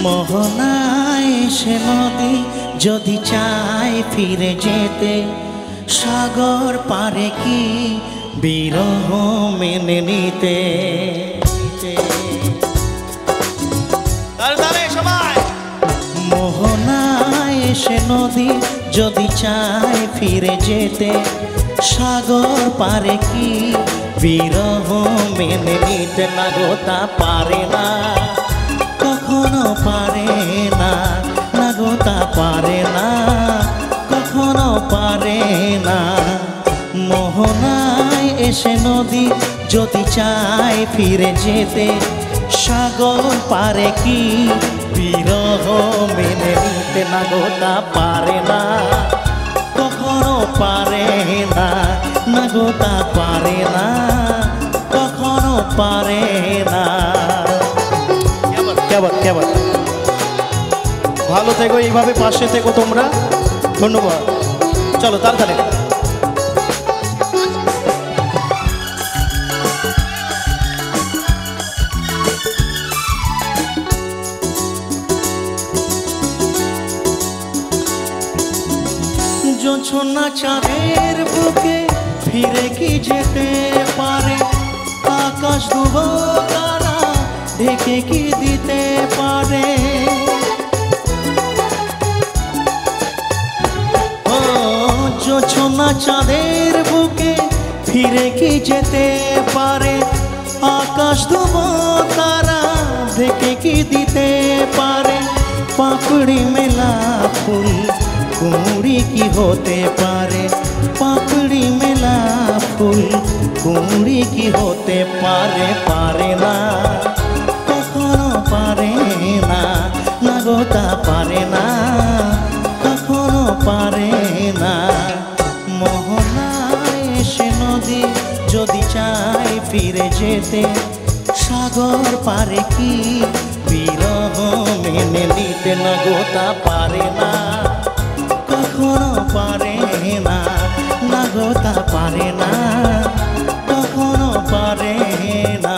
মোহনায় সে নদী যদি চায় ফিরে যেতে, সাগর পারে কি বিরহ মেনে নিতে। মোহনায় সে নদী যদি চায় ফিরে যেতে, সাগর পারে কি বিরহ মেনে নিতে। না গো তা পারে না, কখনো পারে না। না গো তা পারে না, কখনো পারে না। মোহনায় এসে নদী যদি চায় ফিরে যেতে, সাগর পারে কি বিরহ মেনে নিতে। না গো তা পারে না, কখনো পারে না। না গো তা পারে না, কখনো পারে না। ভালো থেকো, এইভাবে পাশে থেকো তোমরা। ধন্যবাদ। চলো তাড়াতাড়ি। জোছনা চাঁদের বুকে ফিরে কি যেতে পারে, আকাশ ডুবো তারা ঢেকে কি দিতে পারে। ও জোছনা চাঁদের বুকে ফিরে কি যেতে পারে, আকাশ ডুবো তারা ঢেকে কি দিতে পারে। পাপড়ি মেলা ফুল কুঁড়ি কি হতে পারে, পাপড়ি মেলা ফুল কুঁড়ি কি হতে পারে। পারে না, কখনো পারে না। না গো তা পারে না, কখনো পারে না। মোহনায় এসে নদী যদি চায় ফিরে যেতে, সাগর পারে কি বিরহ মেনে নিতে। না গো তা পারে না, কখনো পারে না। না গো তা পারে না, কখনো পারে না।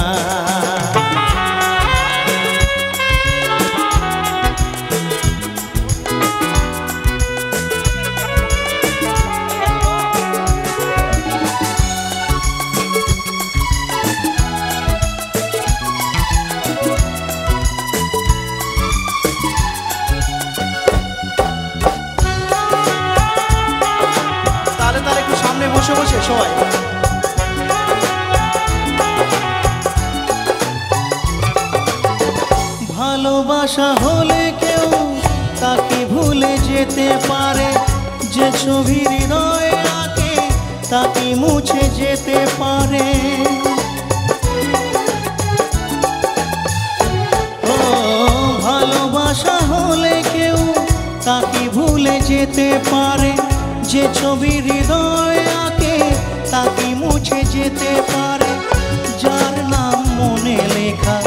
বসে বসে সবাই ভালোবাসা হলে কেউ তাকে ভুলে যেতে পারে, যে ছবি হৃদয়ে আঁকে তাকে মুছে যেতে পারে। ও ভালোবাসা হলে কেউ তাকে ভুলে যেতে পারে, যে ছবি হৃদয়ে আঁকে তাকে মুছে যেতে পারে। যার নাম মনে লেখা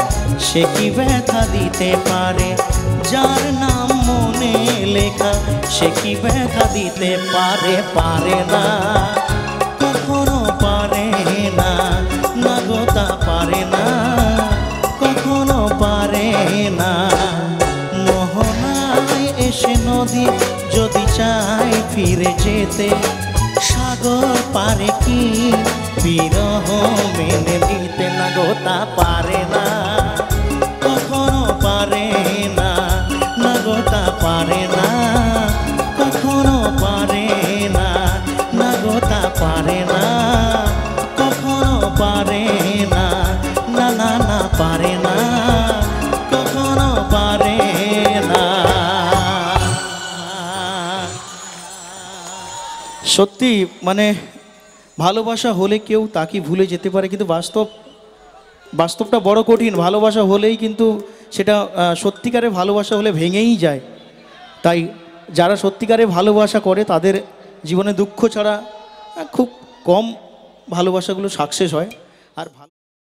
সে কি ব্যথা দিতে পারে, যার নাম মনে লেখা সে কি ব্যথা দিতে পারে। পারে না, কখনো পারে না। না গো তা পারে না, কখনো পারে না। মোহনায় এসে নদী যদি চায় ফিরে যেতে, সাগর পারে কি বিরহ মেনে নিতে। না গো তা পারে না, কখনো পারে না। না গো তা পারে না, কখনো পারে না। না গো তা পারে না, কখনো পারে না। না না না পারে না, কখনো পারে না। সত্যি মানে ভালোবাসা হলে কেউ তাকে ভুলে যেতে পারে, কিন্তু বাস্তবটা বড় কঠিন। ভালোবাসা হলেই কিন্তু সেটা সত্যিকারের ভালোবাসা হলে ভেঙেই যায়। তাই যারা সত্যিকারে ভালোবাসা করে তাদের জীবনে দুঃখ ছাড়া খুব কম ভালোবাসাগুলো সাকসেস হয়। আর